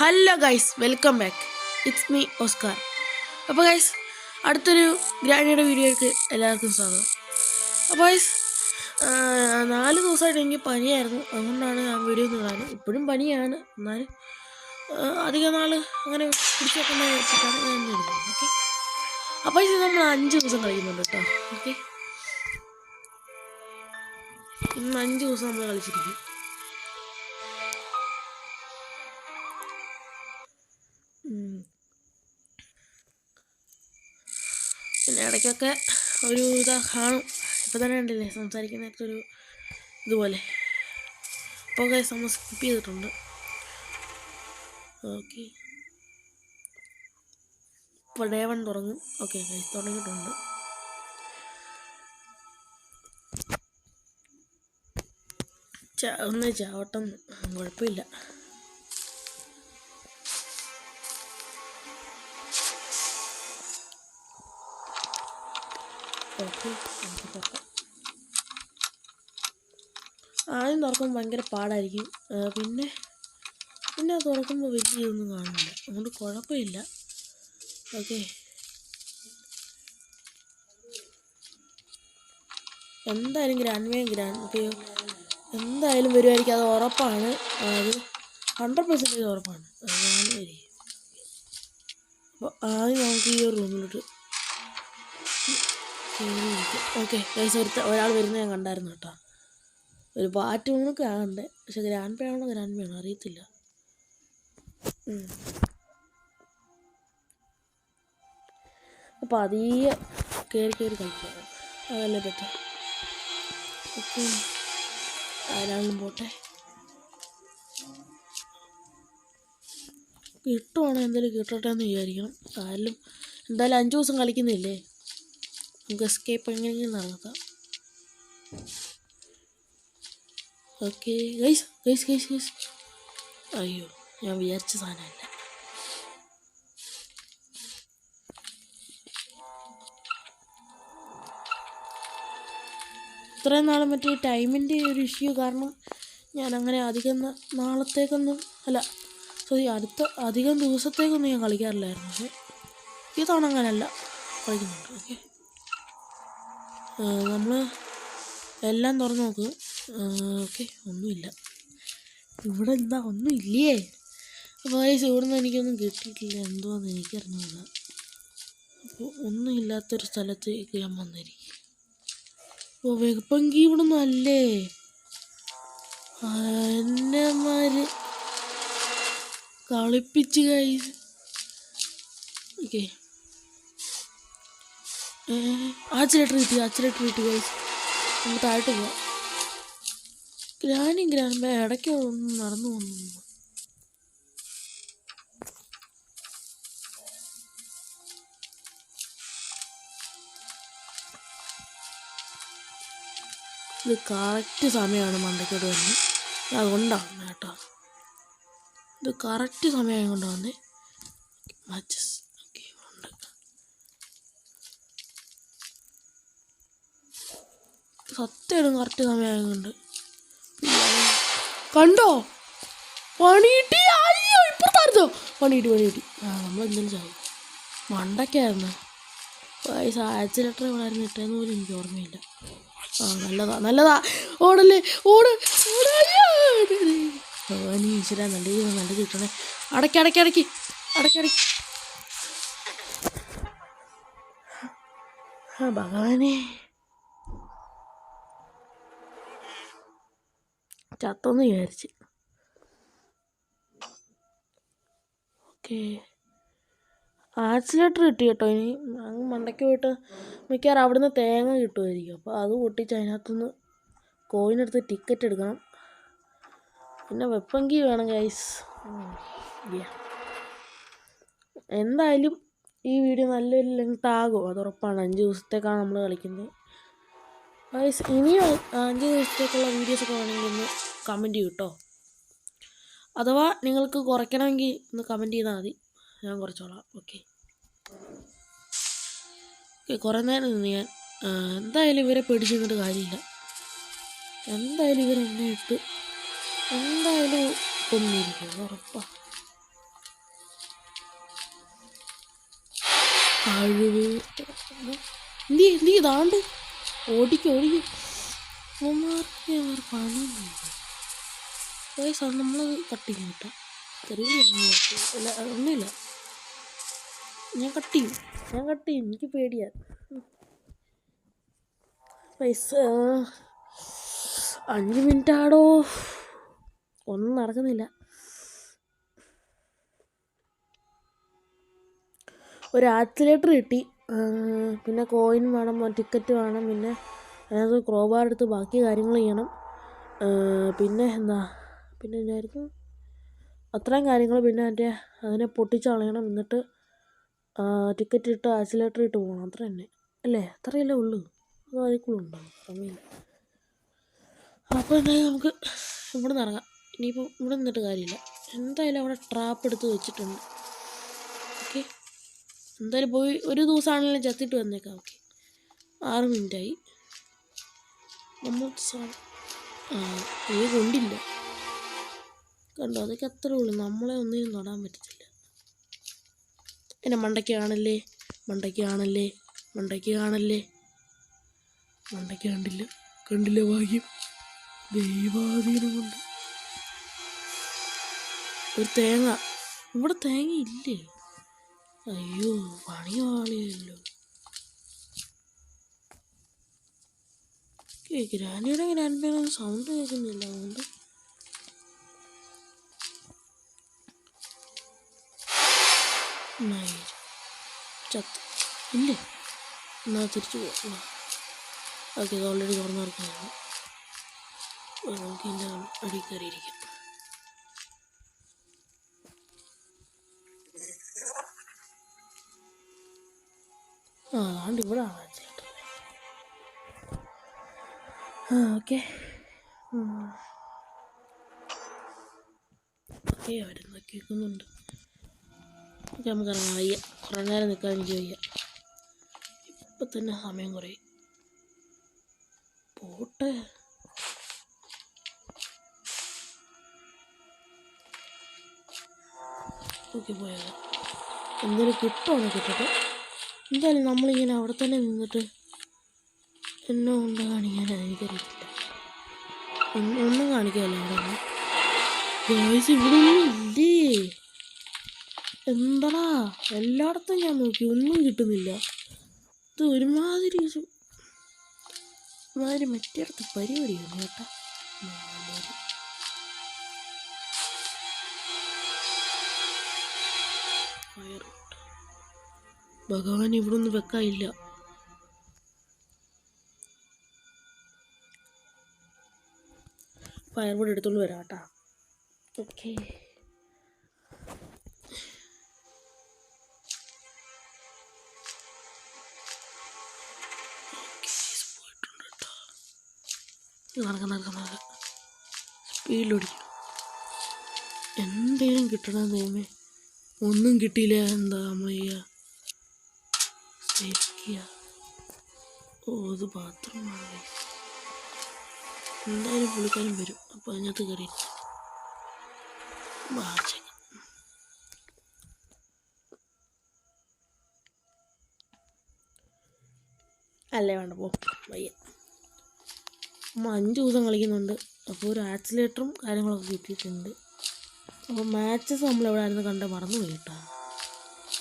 Hello guys, welcome back. It's me Oscar. അപ്പോൾ guys, അടുത്തൊരു ഗ്രാനിയുടെ വീഡിയോയ്ക്ക് എല്ലാവർക്കും സ്വാഗതം. അപ്പോൾ ഗൈസ്, 4 ദിവസമായിട്ട് എനിക്ക് പനിയായിരുന്നു. അതുകൊണ്ടാണ് ഞാൻ വീഡിയോ ഒന്നും ഇടാൻ. ഇപ്പോഴും പനിയാണ്, എന്നാലും അധികം നാൾ അങ്ങനെ പിടിച്ചു വെക്കുന്ന വെച്ചിട്ടാണ് ഞാൻ ഇടുന്നത്. ഓക്കെ, അപ്പോൾ ഇത് നമ്മൾ 5 ദിവസം കളിക്കുന്നുണ്ട് കേട്ടോ. ഓക്കെ, ഇന്ന് 5 ദിവസം നമ്മൾ കളിച്ചിരിക്കും. പിന്നെ ഇടയ്ക്കൊക്കെ ഒരു കാണും. ഇപ്പോൾ തന്നെ ഉണ്ടല്ലേ സംസാരിക്കുന്നതൊക്കെ ഒരു ഇതുപോലെ. അപ്പോൾ ഗൈസ് നമ്മൾ സ്കിപ്പ് ചെയ്തിട്ടുണ്ട്. ഓക്കെ, ഇപ്പോൾ ഡേ 1 തുടങ്ങും. ഓക്കെ ഗൈസ്, തുടങ്ങിയിട്ടുണ്ട്. ഒന്ന് ചാവട്ടം, കുഴപ്പമില്ല. ആദ്യം തുറക്കുമ്പോൾ ഭയങ്കര പാടായിരിക്കും. പിന്നെ തുറക്കുമ്പോൾ വലിയ ഇതൊന്നും കാണില്ല, അതുകൊണ്ട് കുഴപ്പമില്ല. ഓക്കെ, എന്തായാലും എന്തായാലും വരുമായിരിക്കും, അത് ഉറപ്പാണ്. അത് 100% ഉറപ്പാണ്. ഞാൻ വരും. അപ്പോൾ ആദ്യം നമുക്ക് ഈ ഒരു റൂമിലോട്ട് ഓക്കെ ഗൈസ്, ഒരാൾ വരുന്നത് ഞാൻ കണ്ടായിരുന്നു കേട്ടോ. ഒരു പാറ്റ് മൂന്നൊക്കെ ആകണ്ടേ, പക്ഷെ ഗ്രാൻഡ് പേയാണോ അറിയത്തില്ല. അപ്പോൾ അതീയെ കയറി കളിക്കുക, അതല്ലേ പറ്റും. ഓക്കെ, ആരാളും പോട്ടെ. കിട്ടുവാണെങ്കിൽ എന്തായാലും കിട്ടട്ടെ എന്ന് വിചാരിക്കണം. എന്തായാലും 5 ദിവസം കളിക്കുന്നില്ലേ, നമുക്ക് എസ്കേപ്പ് എങ്ങനെയെങ്കിലും നടത്താം. ഓക്കെ ഗൈസ്, അയ്യോ, ഞാൻ വിചാരിച്ച സാധനമല്ല. ഇത്രയും നാളെ മറ്റേ ടൈമിൻ്റെ ഒരു ഇഷ്യൂ കാരണം ഞാൻ അങ്ങനെ അധികം ദിവസത്തേക്കൊന്നും ഞാൻ കളിക്കാറില്ലായിരുന്നു. പക്ഷേ ഈ തവണ അങ്ങനെയല്ല, കളിക്കുന്നുണ്ട്. ഓക്കെ, നമ്മൾ എല്ലാം തുറന്ന് നോക്ക്. ഓക്കെ, ഒന്നുമില്ല ഇവിടെ. ഒന്നും ഇല്ലേ? വയസ്സ് ഇവിടുന്ന് എനിക്കൊന്നും കിട്ടിയിട്ടില്ല, എന്തുവാന്ന് എനിക്കറിഞ്ഞില്ല. അപ്പോൾ ഒന്നും ഇല്ലാത്തൊരു സ്ഥലത്തേക്ക് ഞാൻ വന്നിരിക്കും. അപ്പോൾ വെപ്പങ്കി ഇവിടെ ഒന്നും അല്ലേ, എന്നമാര് കളിപ്പിച്ച് ഗൈസ്. ഓക്കെ, ആക്സിലേറ്റർ കിട്ടി ഗൈസ്. നമുക്ക് താഴോട്ട് പോവാം. ഗ്രാൻഡ് ഇടയ്ക്ക് നടന്നു പോകുന്നു. ഇത് കറക്റ്റ് സമയമാണ് മണ്ടയ്ക്കോട് വന്ന്, അതുകൊണ്ടാണ് കേട്ടോ. ഇത് കറക്റ്റ് സമയം കൊണ്ട് വന്നേ. മാച്ചസ് ഓക്കെ ഉണ്ട്. സത്യമായിട്ടും കറക്റ്റ് സമയമായതുകൊണ്ട് കണ്ടോ, പണി കിട്ടി. അയ്യോ, ഇപ്പുറത്തായിരുന്നോ പണി കിട്ടി. നമ്മളെന്തെങ്കിലും ചാവും. മണ്ടയ്ക്കായിരുന്നു പൈസ. ആക്സിലേറ്റർ എവിടെയായിരുന്നു ഇട്ടതെന്ന് പോലും എനിക്ക് ഓർമ്മയില്ല. നല്ലതാ ഓടല്ലേ, ഈശ്വര, നല്ലത് കിട്ടണേ. അടയ്ക്ക്. ഭഗവാനെ, ചത്തൊന്ന് വിചാരിച്ച്. ഓക്കെ, ആക്സിലേറ്റർ കിട്ടി കേട്ടോ. ഇനി അങ്ങ് മണ്ടയ്ക്ക് പോയിട്ട് മിക്കവാറും അവിടുന്ന് തേങ്ങ കിട്ടുമായിരിക്കും. അപ്പോൾ അത് പൊട്ടിച്ച് അതിനകത്തുനിന്ന് കോയിനെടുത്ത് ടിക്കറ്റ് എടുക്കണം. പിന്നെ വെപ്പങ്കി വേണം ഗൈസ്. എന്തായാലും ഈ വീഡിയോ നല്ലൊരു ലെങ്ത് ആകും, അത് ഉറപ്പാണ്. 5 ദിവസത്തേക്കാണ് നമ്മൾ കളിക്കുന്നത് ഗൈസ്. ഇനിയും 5 ദിവസത്തേക്കുള്ള വീഡിയോസൊക്കെ വേണമെങ്കിൽ ഒന്ന് കമൻറ്റ് ചെയ്യും കേട്ടോ. അഥവാ നിങ്ങൾക്ക് കുറയ്ക്കണമെങ്കിൽ ഒന്ന് കമൻറ്റ് ചെയ്താൽ മതി, ഞാൻ കുറച്ചോളാം. ഓക്കെ, കുറേ നേരം നിന്ന് ഞാൻ. എന്തായാലും ഇവരെ പേടിച്ച് നിന്നിട്ട് കാര്യമില്ല. എന്തായാലും ഇവരെന്നെ ഇട്ട് എന്തായാലും കൊന്നിരിക്കും, ഉറപ്പാണ്. കഴിവ് എന്തി ഇതാണ്ട് ഓടിക്കും അവന്മാർക്ക് അവർ പണിയൊന്നുമില്ല. സാർ നമ്മൾ കട്ട് ചെയ്യും കേട്ടോ. അല്ല ഒന്നുമില്ല, ഞാൻ കട്ട് ചെയ്യും എനിക്ക് പേടിയാണ്. പൈസ 5 മിനിറ്റ് ആടോ, ഒന്നും നടക്കുന്നില്ല. ഒരു ആക്സിലേറ്റർ കിട്ടി, പിന്നെ കോയിൻ വേണം, ടിക്കറ്റ് വേണം, പിന്നെ അതിനകത്ത് ക്രോബാർ എടുത്ത് ബാക്കി കാര്യങ്ങൾ ചെയ്യണം. പിന്നെ എന്നായിരുന്നു അത്രയും കാര്യങ്ങൾ. പിന്നെ അതിനെ പൊട്ടിച്ച് കളയണം, എന്നിട്ട് ടിക്കറ്റ് ഇട്ട് ആക്സിലേറ്റർ ഇട്ട് പോകണം. അത്ര തന്നെ അല്ലേ? അത്രയല്ലേ ഉള്ളൂ, അത് അതിക്കുള്ളുണ്ടാവും സമയമില്ല. അപ്പോൾ എന്തായാലും നമുക്ക് ഇവിടെ നിന്ന് ഇറങ്ങാം. ഇനിയിപ്പോൾ ഇവിടെ നിന്നിട്ട് കാര്യമില്ല, എന്തായാലും അവിടെ ട്രാപ്പ് എടുത്ത് വെച്ചിട്ടുണ്ട്. ഓക്കെ, എന്തായാലും പോയി ഒരു ദിവസമാണെങ്കിലും ചത്തിട്ട് വന്നേക്കാം. ഓക്കെ, 6 മിനിറ്റായി. നമ്മൾ കൊണ്ടില്ല കണ്ടോ, അതൊക്കെ അത്രേ ഉള്ളൂ. നമ്മളെ ഒന്നിനും തൊടാൻ പറ്റത്തില്ല. എന്നെ മണ്ടയ്ക്ക് കാണല്ലേ, കണ്ടില്ല ഭാഗ്യം, ദൈവാധീനം കൊണ്ട്. ഒരു തേങ്ങ, ഇവിടെ തേങ്ങ ഇല്ലേ? അയ്യോ, പണിയാളിയല്ലോ. ഗ്രാനിയുടെ ഗ്രാൻഡ് സൗണ്ട് കേൾക്കുന്നില്ല, അതുകൊണ്ട് ചത്ത് ഇല്ലേ? എന്നാൽ തിരിച്ചു പോവാം. ഓക്കെ, ഇത് ഓൾറെഡി തുറന്നു നടക്കുകയാണ്. നമുക്ക് ഇതിൻ്റെ അടിയിൽ കയറിയിരിക്കാം. അതാണ്ട് ഇവിടെ ആണ് ചേട്ടാ. ഓക്കെ അവരെന്താ കേൾക്കുന്നുണ്ട്. ഓക്കെ, നമുക്ക് ഇറങ്ങാം. വയ്യ, കുറേ നേരം നിൽക്കാൻ എനിക്ക് വയ്യ. ഇപ്പം തന്നെ സമയം കുറേ പോട്ടെ. ഓക്കെ, പോയാലോ. എന്തെങ്കിലും കിട്ടുവാണോ? കിട്ടട്ടെ. എന്തായാലും നമ്മളിങ്ങനെ അവിടെ തന്നെ നിന്നിട്ട് എന്നെ കൊണ്ട് കാണിക്കാൻ എനിക്കറിയത്തില്ല. ഒന്നും കാണിക്കാമല്ലോ അവിടെ. ഗായ്സ്, ഇവിടെ ഒന്നും ഇല്ലേ? എന്താടാ, എല്ലായിടത്തും ഞാൻ നോക്കി, ഒന്നും കിട്ടുന്നില്ല. ഇത് ഒരുമാതിരി മറ്റേടത്ത് പരിപാടിയാണ് കേട്ടാ. ഭഗവാൻ, ഇവിടെ ഒന്നും വെക്കാനില്ല. ഫയർബോർഡ് എടുത്തോണ്ട് വരാം കേട്ടാ. ഓക്കെ, നടക്കാം. സ്പീഡിലോടിക്കും. എന്തേലും കിട്ടണം ദൈവമേ. ഒന്നും കിട്ടിയില്ല, എന്താ നമ്മൾ ചെയ്യുക? ഇത് ബാത്റൂമാണ്. എന്തായാലും പുള്ളിക്കാരൻ വരും, അപ്പോൾ അതിനകത്ത് കയറി അല്ലേ വേണ്ട, പോ വയ്യ. 5 ദിവസം കളിക്കുന്നുണ്ട്, അപ്പോൾ ഒരു ആക്സിലേറ്ററും കാര്യങ്ങളൊക്കെ കിട്ടിയിട്ടുണ്ട്. അപ്പോൾ മാച്ചസ് നമ്മളെവിടെ ആയിരുന്നു കണ്ട മറന്നു പോയി കേട്ടോ.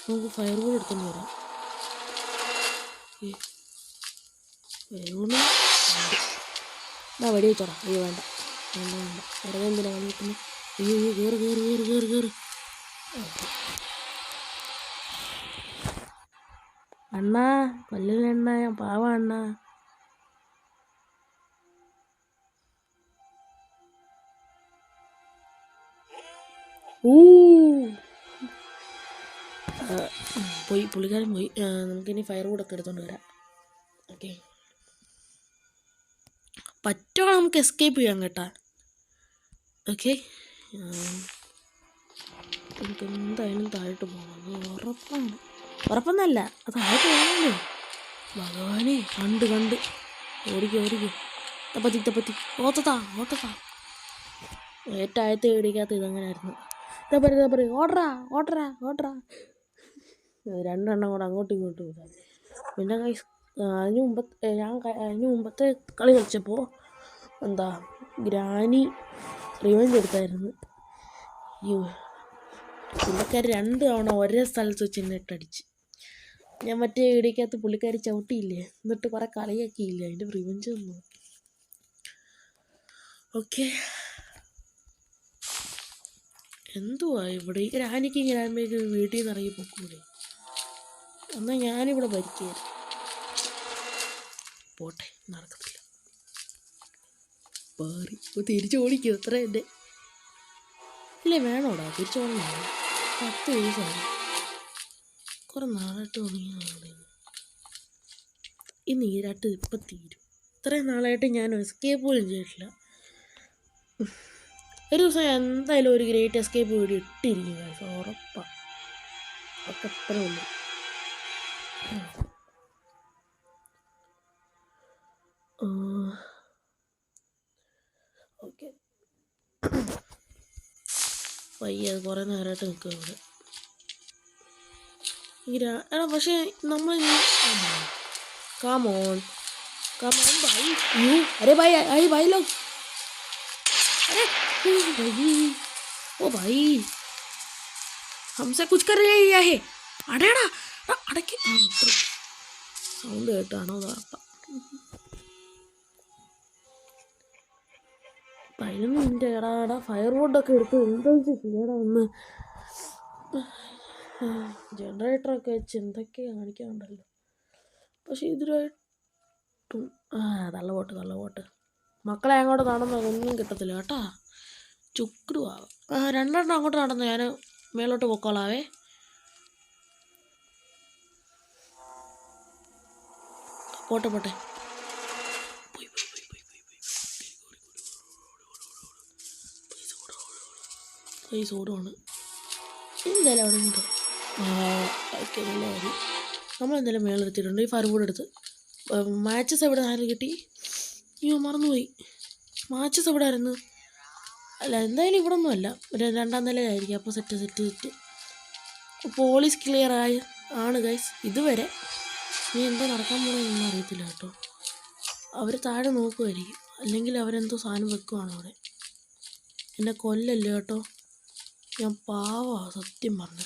നമുക്ക് ഫയർബോൾ എടുത്തുകൊണ്ട് വരാം. ഫയർബോൾ വെടി വെച്ചോടാ. അയ്യോ വേണ്ട, വെറുതെ എന്തിനാ വന്നിരിക്കുന്നത്? അയ്യോ, കയറി. അണ്ണാ കൊല്ലണ്ണ, ഞാൻ പാവ അണ്ണാ. പുള്ളിക്കാരൻ പോയി. നമുക്കിനി ഫയർവുഡൊക്കെ എടുത്തോണ്ട് വരാം. ഓക്കെ, പറ്റുവാണ് നമുക്ക് എസ്കേപ്പ് ചെയ്യാം കേട്ടാ. ഓക്കെ, നമുക്ക് എന്തായാലും താഴോട്ട് പോകണം. അത് ഉറപ്പൊന്നല്ല, അത് താഴോട്ട് പോകണല്ലോ. ഭഗവാനെ, കണ്ട് ഓടിക്കോ. തപ്പത്തി ഓട്ടത്താ. ഏറ്റായത്തെ ഇടിക്കാത്ത ഇതങ്ങനായിരുന്നു. ഇതാ പറ ഓടറാ. രണ്ടെണ്ണം കൂടെ അങ്ങോട്ടും ഇങ്ങോട്ടും ഇടാം. പിന്നെ ഗൈസ് അതിന് മുമ്പത്തെ കളി കളിച്ചപ്പോൾ എന്താ ഗ്രാനി റിവെഞ്ച് എടുത്തായിരുന്നു. ഈ പുള്ളിക്കാർ 2 തവണ ഒരേ സ്ഥലത്ത് വെച്ച് എന്നെ ഇട്ടടിച്ച്. ഞാൻ മറ്റേ വീടിക്കകത്ത് പുള്ളിക്കാർ ചവിട്ടിയില്ലേ, എന്നിട്ട് കുറേ കളിയാക്കിയില്ലേ, അതിൻ്റെ റിവെഞ്ച് ഒന്നും. ഓക്കെ, എന്തുവാ ഇവിടെ ഈ ഗ്രാനിക്ക് ഗ്രാൻമേക്ക് വീട്ടിൽ നിന്ന് ഇറങ്ങി പൊക്കൂടെ? എന്നാൽ ഞാനിവിടെ ഭരിക്കുകയായിരുന്നു. പോട്ടെ, നടക്കത്തില്ല. പാറി തിരിച്ചു ഓടിക്കും അത്ര എൻ്റെ ഇല്ലേ വേണോടാ, തിരിച്ചു ഓടണം. 10 വയസ്സാണ്, കുറേ നാളായിട്ട് തുടങ്ങിയ ഈ നീരാട്ട് ഇപ്പം തീരും. ഇത്രയും നാളായിട്ട് ഞാൻ എസ്കേപ്പ് പോലും ചെയ്തിട്ടില്ല. ഒരു ദിവസം എന്തായാലും ഒരു ഗ്രേറ്റ് എസ്കേപ്പ് വീഡിയോ ഇട്ടിരിക്കും, ഉറപ്പാണ്. ഒക്കെ അത്ര ഉള്ളു. ഓക്കെ, പയ്യ കുറേ നേരമായിട്ട് നിൽക്കുക ഇവിടെ. എടാ പക്ഷേ നമ്മൾ കാമോൺ भाई यू अरे भाई लोग अरे भाई ओ भाई हमसे कुछ कर रहे हैं ये അടയടാ അടയ്ക്ക് സൗണ്ട് കേട്ടാണോ? 11 മിനിറ്റ് എടാ ഫയർ വുഡൊക്കെ എടുത്ത് എന്താ ചെയ്യടാ ഒന്ന്. ജനറേറ്ററൊക്കെ വെച്ച് എന്തൊക്കെ കാണിക്കാനുണ്ടല്ലോ. പക്ഷെ ഇതിലായിട്ടും കള്ളവോട്ട് മക്കളെ അങ്ങോട്ട് നടന്ന ഒന്നും കിട്ടത്തില്ല കേട്ടാ, ചുക്കിടുവാ. 2 എണ്ണം അങ്ങോട്ട് നടന്നു, ഞാൻ മേലോട്ട് പൊക്കോളാവേ. പോട്ടെ പൈസ ഓടുവാണ് എന്തായാലും അവിടെ നിന്നോ. ഓക്കെ, നല്ല കാര്യം. നമ്മളെന്തായാലും മേളെടുത്തിട്ടുണ്ട്. ഈ ഫയർവുഡ് എടുത്ത് മാച്ചസ് എവിടെ ആരും കിട്ടി? അയ്യോ മറന്നുപോയി, മാച്ചസ് എവിടെ ആയിരുന്നു? അല്ല എന്തായാലും ഇവിടെ ഒന്നും അല്ല, 2ാം നിലയിലായിരിക്കും. അപ്പോൾ സെറ്റ് പോലീസ് ക്ലിയർ ആണ് ഗൈസ് ഇതുവരെ. ഇനി എന്താ നടക്കാൻ പോകണമെന്നൊന്നും അറിയത്തില്ല കേട്ടോ. അവർ താഴെ നോക്കുമായിരിക്കും, അല്ലെങ്കിൽ അവരെന്തോ സാധനം വെക്കുവാണ് അവിടെ. എന്നെ കൊല്ലല്ലേ കേട്ടോ, ഞാൻ പാവാ സത്യം പറഞ്ഞ.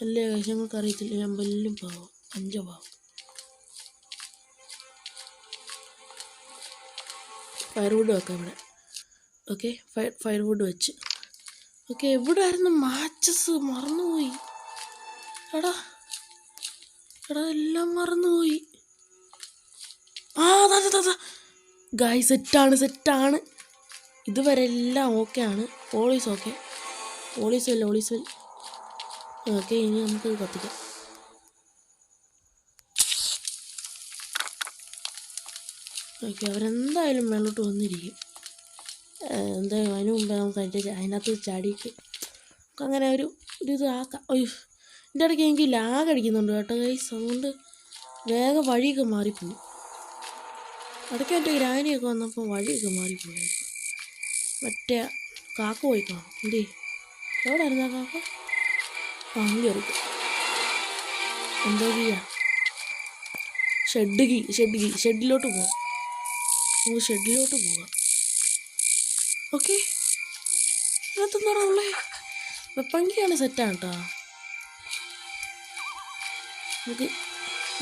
അല്ലേ ഗൈസ്, ഞങ്ങൾക്ക് അറിയത്തില്ല, ഞാൻ വലിയ പാവം, 5 പാവം. ഫയർവുഡ് വെക്കാം ഇവിടെ. ഓക്കെ, ഫയർവുഡ് വെച്ച്. ഓക്കെ, എവിടെ ആയിരുന്നു മാച്ചസ്? മറന്നുപോയി എടാ എല്ലാം മറന്നുപോയി. ഗായ് സെറ്റാണ് ഇതുവരെ എല്ലാം ഓക്കെ ആണ്. Pauli's okay, Pauli's well okay. ഇനി നമുക്ക് കത്തിക്കാം. ഓക്കെ, അവരെന്തായാലും മേലോട്ട് വന്നിരിക്കും. എന്തായാലും അതിന് മുമ്പേ നമുക്ക് അതിനകത്ത് ചാടിയിട്ട് അങ്ങനെ ഒരു ഇത് ആക്കാം. അയ്യോ, എൻ്റെ ഇടയ്ക്ക് എനിക്ക് ലാഗ് അടിക്കുന്നുണ്ട് കേട്ടോ ഗൈസ്, അതുകൊണ്ട് വേഗം വഴിയൊക്കെ മാറിപ്പോയി. ഇടയ്ക്ക് എൻ്റെ ഗ്രാനിയൊക്കെ വന്നപ്പോൾ വഴിയൊക്കെ മാറിപ്പോയി. മറ്റേ കാക്ക പോയി കാണും. എന്തേ എവിടെ ആയിരുന്നു ആ കാക്ക? അങ്ങ് കയറിക്കും. എന്താ ചെയ്യാ? ഷെഡിലോട്ട് പോവാം. നമുക്ക് ഷെഡിലോട്ട് പോവാം. ഓക്കെ, അതിനകത്തെന്താണോ ഉള്ളേ? വെപ്പങ്കിയാണ് സെറ്റാണ് കേട്ടോ. നമുക്ക്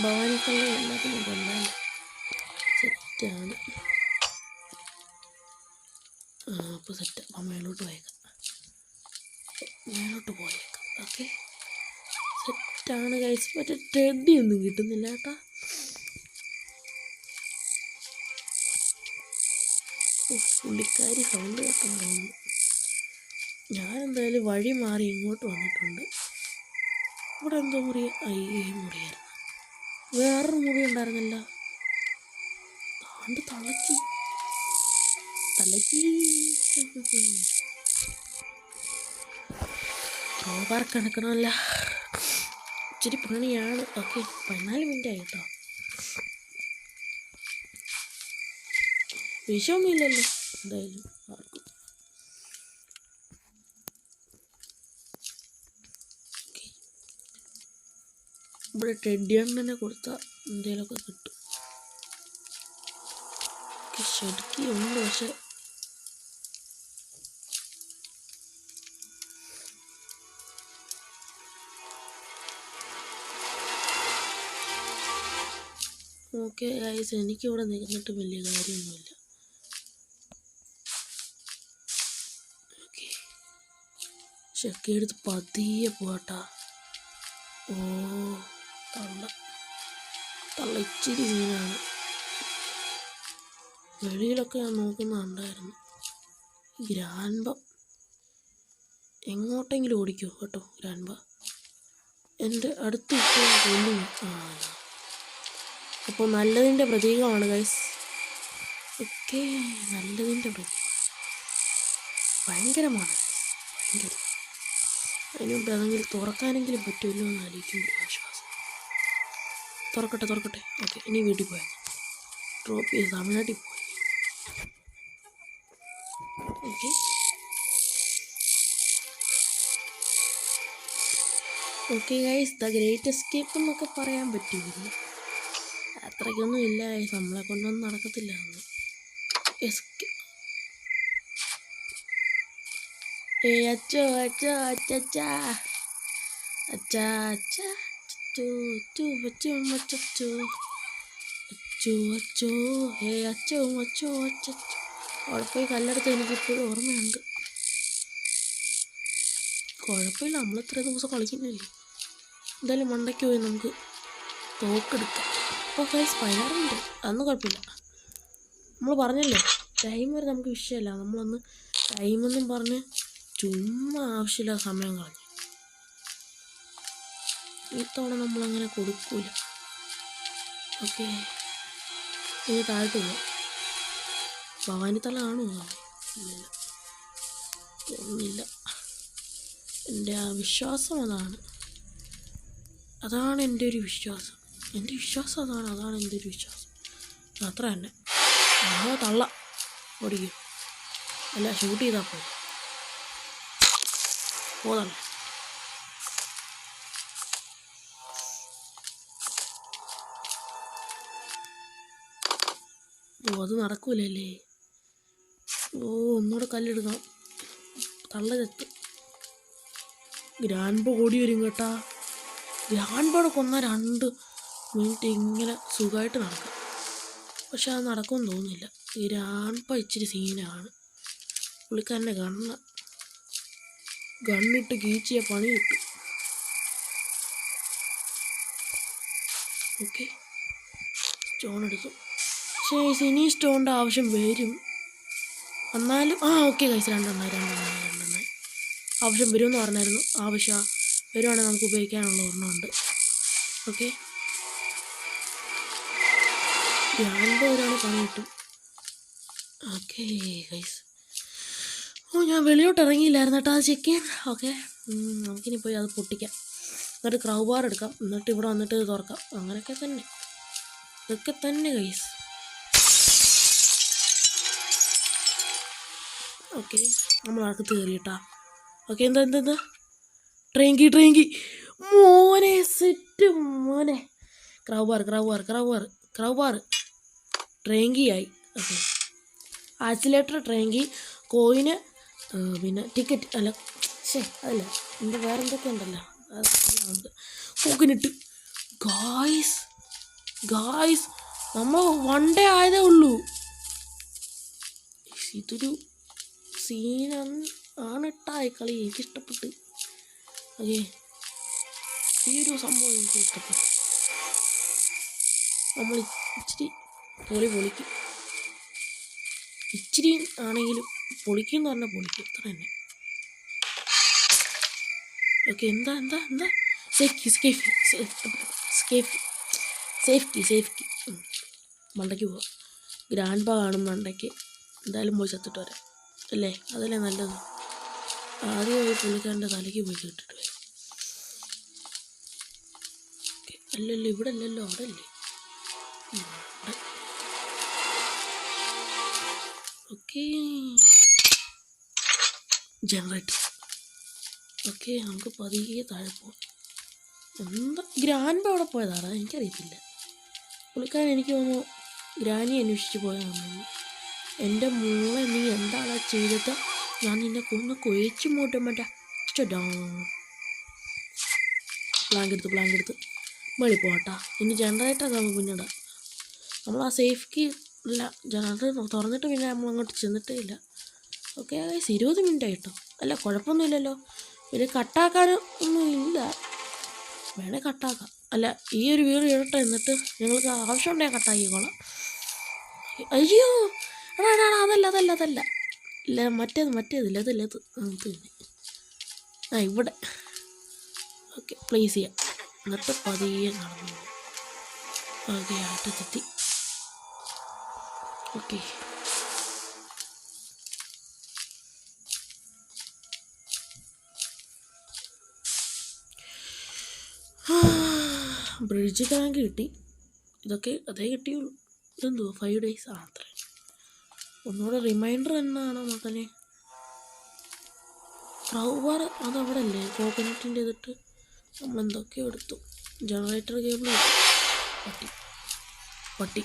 ഭവാനിക്കള്ള എല്ലാത്തിനും കൊണ്ടാണ് സെറ്റാണ്. അപ്പോൾ സെറ്റ്. അപ്പം മേലോട്ട് പോയേക്കാം. ഓക്കെ, സെറ്റാണ് ഗൈസ്. മറ്റേ ടെഡി ഒന്നും കിട്ടുന്നില്ല കേട്ടോ. പുള്ളിക്കാരി സൗണ്ട് കേട്ടാൻ തോന്നുന്നു. ഞാനെന്തായാലും വഴി മാറി ഇങ്ങോട്ട് വന്നിട്ടുണ്ട്. ഇവിടെ എന്തോ മുറിയായിരുന്നു. വേറൊരു മുറി ഉണ്ടായിരുന്നില്ല. തലക്കി റോബാർ കണക്കണമല്ല, ഇച്ചിരി പണിയാണ്. ഓക്കെ, 14 മിനിറ്റ് ആയി കേട്ടോ. വിഷമൊന്നുമില്ലല്ലോ എന്തായാലും ആർക്കും. ഇവിടെ ടെഡിയണ്ണനെ കൊടുത്താൽ എന്തെങ്കിലുമൊക്കെ കിട്ടും. ശരിക്കുണ്ട് പക്ഷെ ഓക്കെ ഗൈസ്, എനിക്കിവിടെ നിന്നിട്ട് വലിയ കാര്യമൊന്നുമില്ല. ഓക്കെ, ചെക്കെടുത്ത് പതിയെ പോട്ടാ. ഓ തള്ള ഇച്ചിരി സീനാണ്. വെളിയിലൊക്കെ ഞാൻ നോക്കുന്നുണ്ടായിരുന്നു. ഗ്രാൻഡ്പ എങ്ങോട്ടെങ്കിലും ഓടിക്കോ കേട്ടോ. ഗ്രാൻഡ്പ എൻ്റെ അടുത്ത് ഇട്ട് കൊല്ലുന്നു. അപ്പോൾ നല്ലതിൻ്റെ പ്രതീകമാണ് ഗൈസ്. ഓക്കെ, നല്ലതിൻ്റെ പ്രതീകം ഭയങ്കരമാണ്. ഭയങ്കര അതിനുമുമ്പ് അതെങ്കിലും തുറക്കാനെങ്കിലും പറ്റുമല്ലോ എന്ന് ആലോചിക്കുമ്പോൾ ആശ്വാസം. തുറക്കട്ടെ. ഓക്കെ, ഇനി വീട്ടിൽ പോയാൽ ഡ്രോപ്പ് ചെയ്ത് തമിഴ്നാട്ടിൽ പോയി. Okay guys, the great escape എന്നൊക്കെ പറയാൻ പറ്റുമില്ല. അത്രയ്ക്കൊന്നും ഇല്ല ഗൈസ്, നമ്മളെ കൊണ്ടൊന്നും നടക്കത്തില്ല. അച്ചോ അവിടെ പോയി കല്ലെടുത്ത് എനിക്കിപ്പോഴും ഓർമ്മയുണ്ട്. കുഴപ്പമില്ല, നമ്മൾ ഇത്ര ദിവസം കളിക്കുന്നില്ലേ. എന്തായാലും മണ്ടയ്ക്ക് പോയി നമുക്ക് തോക്കെടുക്കാം. അപ്പോൾ ഗൈസ് 16 മിനിറ്റ്, അതൊന്നും കുഴപ്പമില്ല. നമ്മൾ പറഞ്ഞല്ലോ ടൈം വരെ നമുക്ക് വിഷയമല്ല. നമ്മളൊന്ന് ടൈമൊന്നും പറഞ്ഞ് ചുമ്മാ ആവശ്യമില്ല സമയം കളഞ്ഞു. ഇത്തവണ നമ്മളങ്ങനെ കൊടുക്കൂല. ഓക്കെ, ഇനി താഴോട്ട് പോവാം. ഭവാനിത്തല കാണുമോ? ഇല്ല, ഒന്നുമില്ല. എൻ്റെ ആ വിശ്വാസം അതാണ് എൻ്റെ ഒരു വിശ്വാസം. എൻ്റെ വിശ്വാസം അതാണ് എൻ്റെ ഒരു വിശ്വാസം. അത്ര തന്നെ. തള്ള ഓടിക്കും, അല്ല ഷൂട്ട് ചെയ്താൽ പോതല്ല. അത് നടക്കൂലല്ലേ. ഒന്നുകൂടെ കല്ലെടുക്കാം. തള്ള ചെത്ത്. ഗ്രാൻഡ്പ ഓടി വരും കേട്ടാ. ഗ്രാൻഡ്പയുടെ കൊന്ന 2 മിനിറ്റ് ഇങ്ങനെ സുഖമായിട്ട് നടക്കും. പക്ഷെ അത് നടക്കുമെന്ന് തോന്നുന്നില്ല. ഗ്രാൻഡ്പ ഇച്ചിരി സീനാണ്. പുള്ളിക്കാരൻ്റെ ഗണ്ണിട്ട് കീച്ചിയ പണി കിട്ടും. ഓക്കെ, സ്റ്റോൺ എടുത്തു. പക്ഷേ ഇനി സ്റ്റോണിൻ്റെ ആവശ്യം വരും. എന്നാലും ഓക്കെ ഗൈസ്, 2 ആവശ്യം വരുമെന്ന് പറഞ്ഞായിരുന്നു. ആവശ്യം വരുവാണെങ്കിൽ നമുക്ക് ഉപയോഗിക്കാനുള്ള ഒരെണ്ണമുണ്ട്. ഓക്കെ, ഗ്രാൻഡ്പ വരുവാണെങ്കിൽ പണി കിട്ടും. ഓക്കെ ഗൈസ്, ഞാൻ വെളിയോട്ട് ഇറങ്ങിയില്ലായിരുന്നു കേട്ടോ, അത് ചെക്ക് ചെയ്യാൻ. ഓക്കെ, നമുക്കിനി പോയി അത് പൊട്ടിക്കാം. എന്നിട്ട് ക്രൗബാർ എടുക്കാം. എന്നിട്ട് ഇവിടെ വന്നിട്ട് തുറക്കാം. ഇതൊക്കെ തന്നെ ഗൈസ്. ഓക്കെ, നമ്മൾ അകത്ത് കയറിയിട്ടാ. ഓക്കെ, എന്താ ട്രെയിങ്കി മോനെ, സെറ്റ് മോനെ. ക്രൗബാർ ട്രെയിങ്കിയായി. ഓക്കെ, ആക്സിലേറ്റർ ട്രെയിങ്കി, കോയിന്, പിന്നെ ടിക്കറ്റ് അല്ല അതല്ല എൻ്റെ വേറെ എന്തൊക്കെ ഉണ്ടല്ലോ. അത് കോക്കിനിട്ട്. ഗായ്സ് നമ്മൾ 1 ഡേ ആയതേ ഉള്ളൂ. ഇതൊരു സീനാണ് ഇട്ടായി കളി. എനിക്കിഷ്ടപ്പെട്ട്. ഓക്കെ, ഈ ഒരു സംഭവം എനിക്ക് ഇഷ്ടപ്പെട്ടു. നമ്മൾ ഇച്ചിരി പൊളിക്കും. ഇച്ചിരി ആണെങ്കിലും പൊളിക്കും എന്ന് പറഞ്ഞാൽ പൊളിക്കും, അത്ര തന്നെ. ഓക്കെ, എന്താ സേഫ് കീ മണ്ടയ്ക്ക് പോവാം. ഗ്രാൻഡ്പ കാണും മണ്ടയ്ക്ക്. എന്തായാലും പോയി ചത്തിട്ട് വരാം അല്ലേ, അതല്ലേ നല്ലത്. ആദ്യം പോയി പുള്ളിക്കാരൻ്റെ തലയ്ക്ക് പോയി കേട്ടിട്ട് വരാം. അല്ലല്ലോ, ഇവിടെ അല്ലല്ലോ, അവിടെ അല്ലേ. Okay, generator. ഓക്കെ, നമുക്ക് പതിയെ താഴെ പോവാം. എന്താ ഗ്രാൻഡ് അവിടെ പോയതാടാ, എനിക്കറിയത്തില്ല. പുള്ളിക്കാരൻ എനിക്ക് തോന്നുന്നു ഗ്രാനി അന്വേഷിച്ച് പോയതാണെന്ന്. എൻ്റെ മോളെ നീ എന്താണ് ചെയ്തത്? ഞാൻ നിന്നെ കൊന്ന് കൊഴിച്ചു മൂട്ടും മറ്റേ പ്ലാങ്ക് എടുത്ത് മഴി പോട്ടാ. ഇനി ജനറേറ്ററൊക്കെ നമുക്ക് പിന്നീട് നമ്മൾ ആ സേഫ്ക്ക് ഇല്ല, ജനറേറ്റർ തുറന്നിട്ട് പിന്നെ നമ്മൾ അങ്ങോട്ട് ചെന്നിട്ടേ ഇല്ല. ഓക്കെ 20 മിനിറ്റ് ആയിട്ടോ. അല്ല കുഴപ്പമൊന്നുമില്ലല്ലോ, ഇത് കട്ടാക്കാനും ഒന്നും ഇല്ല. വേണേൽ കട്ടാക്കാം. അല്ല ഈ ഒരു വീട് ഇടട്ടെ, എന്നിട്ട് ഞങ്ങൾക്ക് ആവശ്യമുണ്ടെങ്കിൽ കട്ടാക്കിക്കോളാം. അയ്യോ എടാ അതല്ല ഇല്ല മറ്റേത് ലത് ഇവിടെ. ഓക്കെ പ്ലേസ് ചെയ്യാം. എന്നിട്ട് പതിയെ നടന്നു. ഓക്കെ അറ്റത്തെത്തി. ഓക്കെ ബ്രിഡ്ജ് ടാങ്ക് കിട്ടി. ഇതൊക്കെ അതേ കിട്ടിയുള്ളൂ. ഇതെന്തോ 5 days അത്രേ. ഒന്നുകൂടെ റിമൈൻഡർ എന്നാണോ മകനെ? ക്രൗബാർ അതവിടെ അല്ലേ കോക്കനറ്റിൻ്റെ ഇതിട്ട് നമ്മളെന്തൊക്കെയോ എടുത്തു. ജനറേറ്റർ കേബിൾ പട്ടി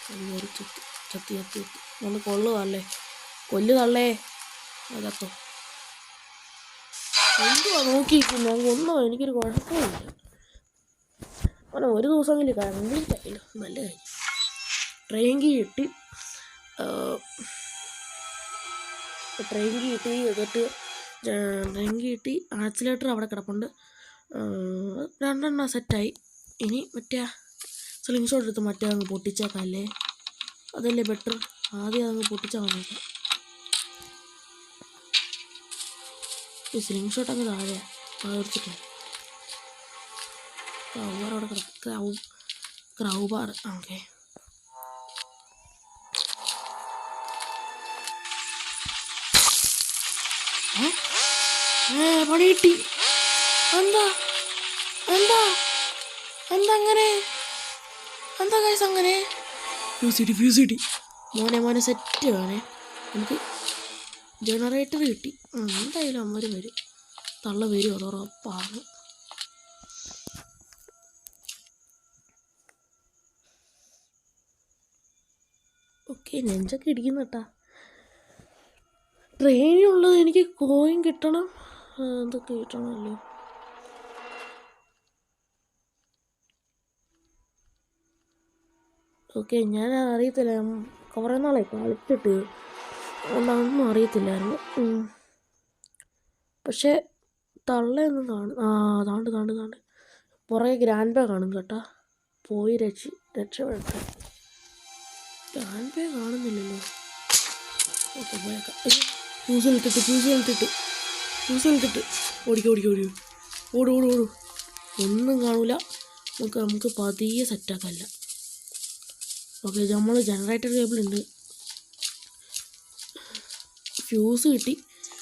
കയറി ചത്തി നമ്മൾ കൊള്ളുകയല്ലേ, കൊല്ലുകള്ളേ അകത്തോ എന്തുവാ നോക്കിയിരിക്കും. ഞാൻ കൊന്നോ, എനിക്കൊരു കുഴപ്പമില്ല. അങ്ങനെ ഒരു ദിവസമെങ്കിലും കംപ്ലീറ്റ് ആയില്ലോ, നല്ല കാര്യം. ട്രെയിൻ കീ കിട്ടി. എന്നിട്ട് ട്രെയിൻ കീ കിട്ടി. ആക്സിലേറ്റർ അവിടെ കിടപ്പുണ്ട്. 2 സെറ്റായി. ഇനി മറ്റേ സ്ലിംഗ് ഷോട്ട് എടുത്ത് മറ്റേ അങ്ങ് പൊട്ടിച്ചേക്കാം അല്ലേ, അതല്ലേ ബെറ്റർ. ആദ്യം അതങ്ങ് പൊട്ടിച്ചാൽ വന്നേക്കാം. ഈ സ്ലിംഗ് ഷോട്ട് അങ്ങ് താഴെ പകർച്ചിട്ട് ക്രൗബാർ അവിടെ കിടക്കും. Crowbar okay. പണി കിട്ടി. എന്താ കേസ് അങ്ങനെ? ഫ്യൂസിറ്റി മോനെ സെറ്റ് വേണേ. നമുക്ക് ജനറേറ്റർ കിട്ടി. എന്തായാലും അമ്മ വരും, തള്ള വരും, അത് ഉറപ്പാണ്. ഓക്കെ നെഞ്ചൊക്കെ ഇടിക്കുന്നു കേട്ടാ. ട്രെയിനുള്ളത് എനിക്ക് കോയിൻ കിട്ടണം, എന്തൊക്കെ കിട്ടണമല്ലോ. ഓക്കെ ഞാൻ അറിയത്തില്ല, കുറേ നാളെ കളിച്ചിട്ട് അതുകൊണ്ടൊന്നും അറിയത്തില്ലായിരുന്നു. പക്ഷേ തള്ളയൊന്നും താണ്ട് പുറകെ ഗ്രാൻഡ് ബാ കാണും കേട്ടാ. പോയി രക്ഷപ്പെടട്ടെ. ഗ്രാൻഡ് ബാ കാണുന്നില്ലല്ലോ. ഓക്കെ പോയേക്കാം. ഫ്യൂസ് ഇട്ടിട്ട് ഓടൂ. ഒന്നും കാണൂല. നമുക്ക് പതിയെ സെറ്റാക്കല്ല. ഓക്കെ നമ്മൾ ജനറേറ്റർ കേബിൾ ഉണ്ട്, ഫ്യൂസ് കിട്ടി,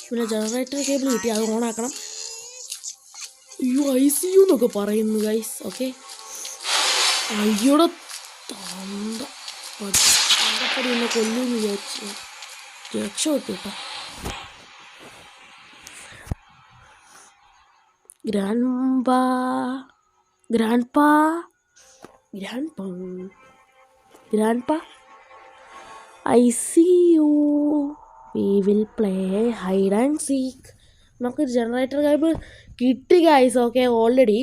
പിന്നെ ജനറേറ്റർ കേബിൾ കിട്ടി. അത് ഓണാക്കണം. അയ്യോ ICU എന്നൊക്കെ പറയുന്നു ഗൈസ്. ഓക്കെ അയ്യോടെ തണ്ടപ്പടി എന്നെ കൊല്ലുമെന്ന് വിചാരിച്ചു രക്ഷപ്പെട്ടു കേട്ടോ. Grandpa, I see you. We will play hide and seek. നമുക്ക് ജനറേറ്റർ കേബിൾ കിട്ടി ഗൈസ്. Okay already.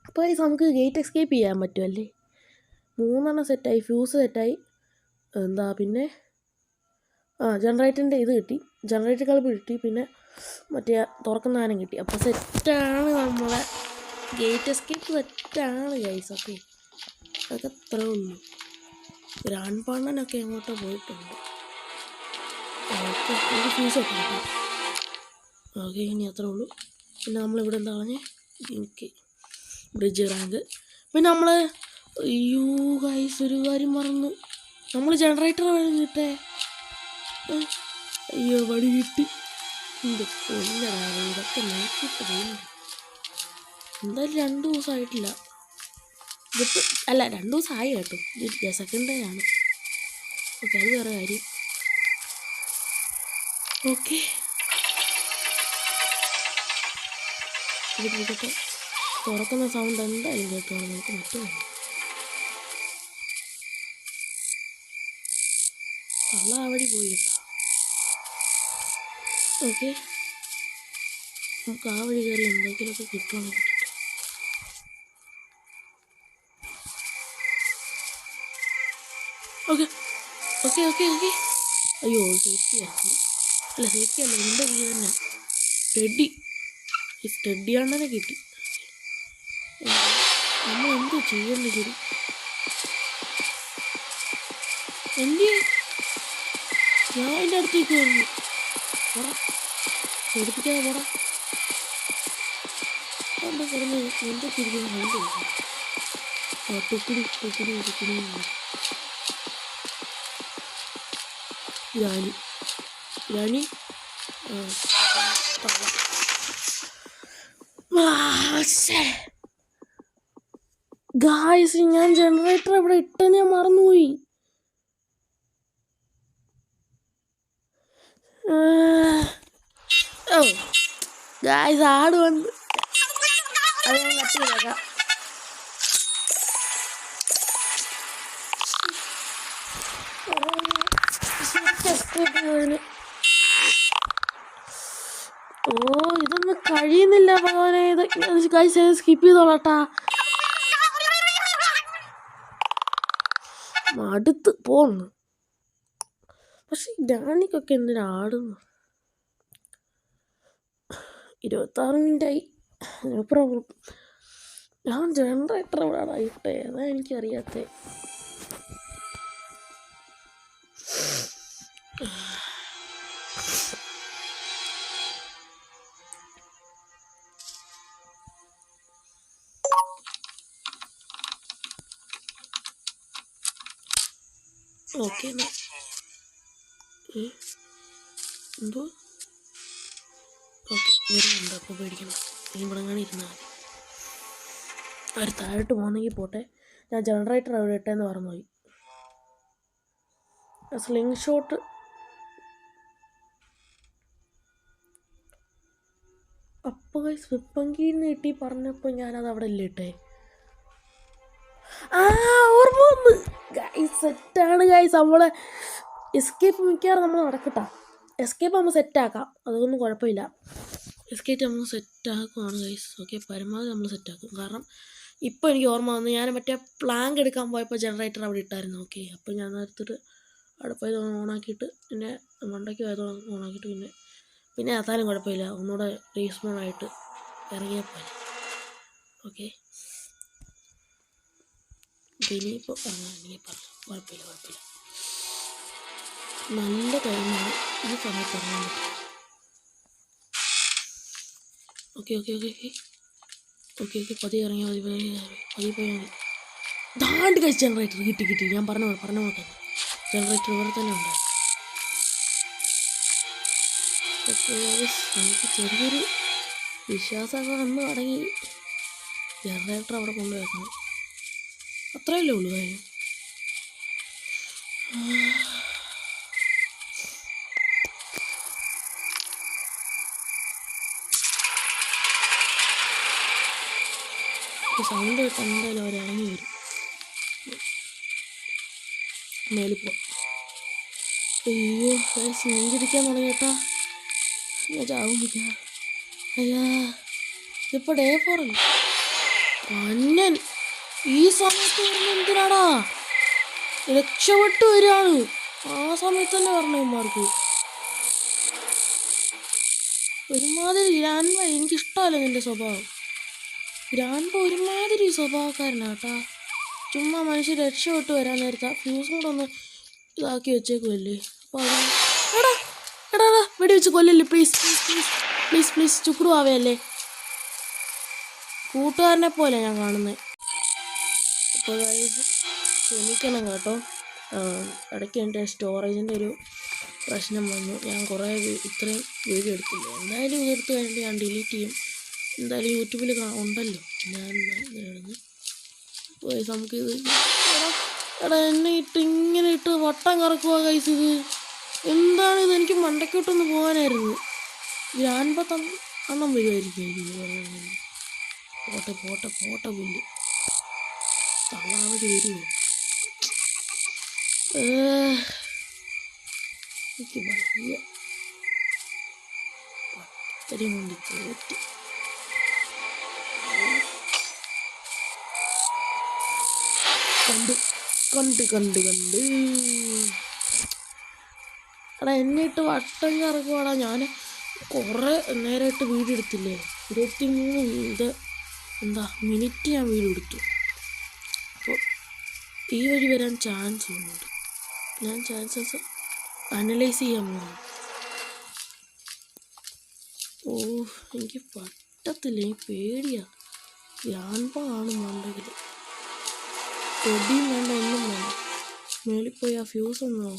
അപ്പോൾ ഗൈസ് നമുക്ക് ഗേറ്റ് എസ്കേപ്പ് ചെയ്യാൻ പറ്റുമല്ലേ. 3 സെറ്റായി, ഫ്യൂസ് സെറ്റായി. എന്താ പിന്നെ ജനറേറ്ററിൻ്റെ ഇത് കിട്ടി, ജനറേറ്റർ കേബിൾ കിട്ടി, പിന്നെ മറ്റേ തുറക്കുന്ന സാധനം കിട്ടി. അപ്പോൾ സെറ്റാണ് നമ്മളെ ഗേറ്റ് എസ്കേപ്പ് സെറ്റാണ് ഗൈസ്. ഓക്കെ അതൊക്കെ അത്രേ ഉള്ളൂ. ഗ്രാൻഡ് പാണ്ണനൊക്കെ എങ്ങോട്ടോ പോയിട്ടുണ്ട്. ഓക്കെ എനിക്ക് ഫ്യൂസൊക്കെ കിട്ടി. ഓക്കെ ഇനി അത്രേ ഉള്ളൂ. പിന്നെ നമ്മളിവിടെ എന്താ പറഞ്ഞേ, ഓക്കെ ബ്രിഡ്ജ് റാങ്ക്. പിന്നെ നമ്മൾ അയ്യോ ഗൈസ് ഒരു കാര്യം മറന്നു, നമ്മൾ ജനറേറ്റർ വഴി കിട്ടേ. അയ്യോ വടി കിട്ടി. ഇതൊക്കെ നോക്കിയിട്ട് പോകുന്നുണ്ട്. എന്തായാലും 2 ദിവസമായിട്ടില്ല. ഇതിപ്പോൾ അല്ല 2 ദിവസമായി കേട്ടോ. ഇത് സെക്കൻഡ് ഡേ ആണ്. ഓക്കെ അത് വേറെ കാര്യം. ഓക്കെ ഇത് തുറക്കുന്ന സൗണ്ട് എന്തായാലും കേൾക്കണം. നമുക്ക് മറ്റേ കള്ള ആ വഴി പോയി കേട്ടോ. ഓക്കെ, നമുക്ക് ആ വഴി കയറി എന്തെങ്കിലുമൊക്കെ കിട്ടുവാണെങ്കിൽ കിട്ടട്ടെ. Okay okay okay okay. അയ്യോ സേഫ്റ്റിയാണ്. അല്ല സേഫ്റ്റി അല്ല, എൻ്റെ വീട് തന്നെ. ടെഡി, ഈ ടെഡി അണ്ണനെ കിട്ടി. നമ്മൾ എന്തോ ചെയ്യേണ്ട ശരി? എന്ത് ഞാൻ എൻ്റെ അടുത്തേക്ക് വരുന്നു. പോടാ, പേടിപ്പിക്കാതെ പോടാ. എന്താ കിടന്ന് എന്തൊക്കെ ഇരിക്കുന്നു? കണ്ടു ടുക്കുടി ടുക്കുടി ടുക്കുടി. ഗ്രാനി ഗ്രാനി ഗായ്സ്, ഞാൻ ജനറേറ്റർ ഇവിടെ ഇട്ടെന്ന് ഞാൻ മറന്നുപോയി. ഓ ഗായ്സ്, ആട് വന്ന് അത് ഞാൻ കട്ട് ചെയ്തേക്കാം. ഓ ഇതൊന്നും കഴിയുന്നില്ല ഭഗവാനെ. ഗായ്സ് സ്കിപ്പ് ചെയ്തോളാട്ടാ. മടുത്ത് പോന്നു. പക്ഷെ ഡാനിക്കൊക്കെ എന്തിനാ ആടുന്നു? 26 മിനിറ്റായി. No problem. ഞാൻ ജനറേറ്റർ എവിടെയാണ് ഇട്ടേ? അതാ എനിക്കറിയാത്തേ. ഓക്കെ എന്തോ ഓക്കെ വരുന്നുണ്ട്. അപ്പോൾ പേടിക്കണം. നീ ഇവിടെ കാണി ഇരുന്നാൽ മതി. അവർ താഴോട്ട് പോകുന്നെങ്കിൽ പോട്ടെ. ഞാൻ ജനറേറ്റർ അവിടെ ഇട്ടേന്ന് പറഞ്ഞുപോയി. സ്ലിംഗ് ഷോട്ട് അപ്പോൾ സ്വിപ്പങ്കിന്ന് കിട്ടി പറഞ്ഞപ്പോൾ ഞാനത് അവിടെ ഇല്ല ഇട്ടേ. ഓർമ്മ വന്ന്. ഗൈസ് സെറ്റാണ് ഗൈസ്. നമ്മളെ എസ്കേപ്പ് മിക്കവാറും നമ്മൾ നടക്കട്ടാ. എസ്കേപ്പ് നമ്മൾ സെറ്റാക്കാം, അതൊന്നും കുഴപ്പമില്ല. എസ്കേപ്പ് നമ്മൾ സെറ്റാക്കുവാണ് ഗൈസ്. ഓക്കെ, പരമാവധി നമ്മൾ സെറ്റാക്കും. കാരണം ഇപ്പോൾ എനിക്ക് ഓർമ്മ വന്നു, ഞാൻ മറ്റേ പ്ലാങ്ക് എടുക്കാൻ പോയപ്പോൾ ജനറേറ്റർ അവിടെ ഇട്ടായിരുന്നു. ഓക്കെ, അപ്പോൾ ഞാൻ എടുത്തിട്ട് അവിടെ പോയത് ഓണാക്കിയിട്ട് പിന്നെ മണ്ടയ്ക്ക് പോയത് ഓണാക്കിയിട്ട് പിന്നെ അതാലും കുഴപ്പമില്ല, ഒന്നുകൂടെ റീസ്പോണായിട്ട് ഇറങ്ങിയാൽ പോലെ. ഓക്കെ, ഇനിയിപ്പോൾ ഇനിയിപ്പോൾ കുഴപ്പമില്ല. നല്ല ടൈമാണ് ഈ സമയത്ത് ഇറങ്ങാൻ പറ്റും. ഓക്കെ പതിയെ ഇറങ്ങിയാൽ മതി. പതിയെ പോയാൽ മതി. ദാണ്ട് കഴിച്ച് ജനറേറ്റർ കിട്ടി. ഞാൻ പറഞ്ഞ നോക്കാം. ജനറേറ്റർ ഇവിടെ തന്നെ ഉണ്ട്. ഓക്കെ, എനിക്ക് ചെറിയൊരു വിശ്വാസമൊക്കെ വന്ന് തുടങ്ങി. ജനറേറ്റർ അവിടെ കൊണ്ടുവയ്ക്കണം, അത്രയല്ലേ ഉള്ളൂ കാര്യം. സൗണ്ട് കേട്ട് എന്തായാലും അവർ ഇറങ്ങി വരും. മേലിപ്പോ അയ്യോ നെഞ്ചിരിക്കാൻ തുടങ്ങിയേട്ടാ. ഞാൻ ചാവുന്നില്ല. അയ്യാ, ഇതിപ്പോൾ ഡേ 4 അല്ലേ? അന്നൻ ഈ സമയത്ത് വരുന്ന എന്തിനാടാ? രക്ഷപ്പെട്ട് വരികയാണ്. ആ സമയത്ത് തന്നെ പറഞ്ഞമാർക്ക് ഒരുമാതിരി ഗ്രാൻഡ്പ. എനിക്കിഷ്ടമല്ല നിൻ്റെ സ്വഭാവം. ഗ്രാൻഡ്പ ഒരുമാതിരി സ്വഭാവക്കാരനാട്ടാ. ചുമ്മാ മനുഷ്യർ രക്ഷപ്പെട്ട് വരാൻ നേരത്താ ഫ്യൂസും കൂടെ ഒന്ന് ഇതാക്കി വെച്ചേക്കുമല്ലേ. അപ്പോൾ എടാ വെടി വെച്ച് കൊല്ലല്ലേ പ്ലീസ്. ചുക്രു ആവയല്ലേ, കൂട്ടുകാരനെ പോലെ ഞാൻ കാണുന്നത്. അപ്പോൾ ക്ഷമിക്കണം കേട്ടോ. ഇടയ്ക്ക് എൻ്റെ സ്റ്റോറേജിൻ്റെ ഒരു പ്രശ്നം വന്നു. ഞാൻ കുറേ ഇത്രയും വീഡിയോ എടുത്തില്ല. എന്തായാലും ഇതെടുത്ത് കഴിഞ്ഞിട്ട് ഞാൻ ഡിലീറ്റ് ചെയ്യും. എന്തായാലും യൂട്യൂബിൽ ഉണ്ടല്ലോ. ഞാൻ നമുക്കിത് എന്നെ ഇങ്ങനെ ഇട്ട് വട്ടം കറക്കുക ഗൈസ്. ഇത് എന്താണിത്? എനിക്ക് മണ്ടയ്ക്കോട്ടൊന്ന് പോകാനായിരുന്നു. ഗ്രാൻഡ്പ അണ്ണം വരുമായിരിക്കും. പോട്ടെ പോട്ടെ പോട്ടെ പുല്ല് തള്ളാവതി വരുമോ? എനിക്ക് വയ്യ പത്തരം കൊണ്ട് തോറ്റ്. കണ്ട് കണ്ട് കണ്ട് കണ്ട് എടാ എന്നിട്ട് വട്ടം കറക്കുവാടാ. ഞാൻ കുറേ നേരമായിട്ട് വീഡിയോ എടുത്തില്ലേ, 23 മിനിറ്റ് ഞാൻ വീഡിയോ എടുത്തു. അപ്പോൾ ഈ വഴി വരാൻ ചാൻസ് ഉണ്ട്. ഞാൻ ചാൻസസ് അനലൈസ് ചെയ്യാൻ പോകുന്നു. ഓ എനിക്ക് പറ്റത്തില്ല, എനിക്ക് പേടിയാ. ഗ്രാൻഡ് കാണുന്നുണ്ടെങ്കിൽ പൊടിയും വേണ്ട ഒന്നും വേണ്ട, മേളിൽ പോയി ആ ഫ്യൂസ് ഒന്നോ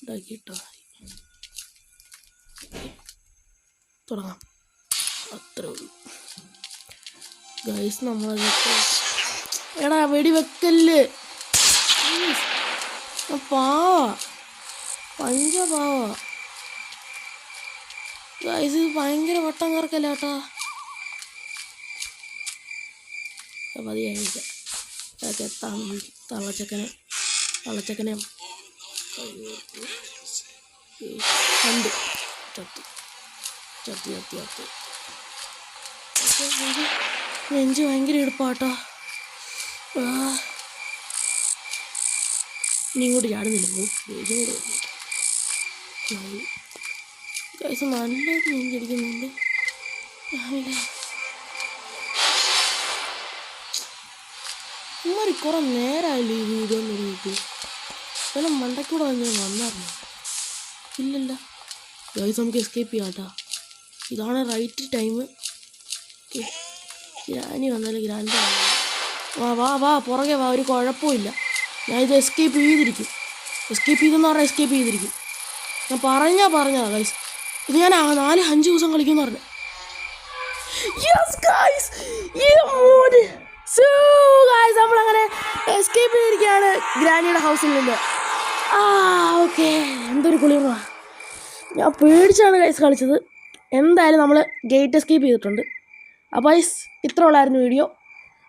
ഇതാക്കിയിട്ടാ തുടങ്ങാം. അത്രേ ഉള്ളൂ ഗൈസ്. നമ്മളതൊക്കെ എടാ വെടിവെക്കല്ല് പാവാ, പഞ്ചപാവാ ഗൈസ്. ഇത് ഭയങ്കര വട്ടം കറക്കല്ല കേട്ടാ. മതിയായിരിക്കാം അതൊക്കെ തള്ളച്ചക്കനെ കണ്ട് ചത്തി ചത്തി ചത്തി ചത്തി. നെഞ്ച് ഭയങ്കര എടുപ്പാട്ടോ. ഇനി ഇങ്ങോട്ട് ചാടുന്നില്ല, കൈസ് നല്ലതായിട്ട് നെഞ്ചടിക്കുന്നുണ്ട്. ഇമാരി കുറെ നേരമായില്ലേ ഈ വീഡിയോ തുടങ്ങിയിട്ട്. ചില മണ്ടക്കൂടെ ഞാൻ വന്നായിരുന്നു. ഇല്ലല്ല ഗൈസ്, നമുക്ക് എസ്കേപ്പ് ചെയ്യാം കേട്ടോ. ഇതാണ് റൈറ്റ് ടൈം. ഗ്രാനി വന്നാലും ഗ്രാൻഡ് വാ വാ വാ പുറകെ വാ, ഒരു കുഴപ്പമില്ല. ഞാൻ ഇത് എസ്കേപ്പ് ചെയ്തിരിക്കും. എസ്കേപ്പ് ചെയ്തെന്ന് പറഞ്ഞാൽ എസ്കേപ്പ് ചെയ്തിരിക്കും. ഞാൻ പറഞ്ഞതാ ഗൈസ്. ഇത് ഞാൻ 4-5 ദിവസം കളിക്കുമെന്ന് പറഞ്ഞു. നമ്മളങ്ങനെ എസ്കേപ്പ് ചെയ്തിരിക്കുകയാണ് ഗ്രാനിയുടെ ഹൗസിൽ നിന്ന്. ഓക്കെ, എന്തൊരു കുളിർവാ. ഞാൻ പേടിച്ചാണ് ഗൈസ് കളിച്ചത്. എന്തായാലും നമ്മൾ ഗേറ്റ് എസ്കേപ്പ് ചെയ്തിട്ടുണ്ട്. അപ്പോൾ ഗൈസ് ഇത്ര ഉള്ളായിരുന്നു വീഡിയോ.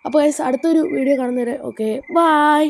അപ്പോൾ ഗൈസ് അടുത്തൊരു വീഡിയോ കാണുന്നവരെ ഓക്കെ ബൈ.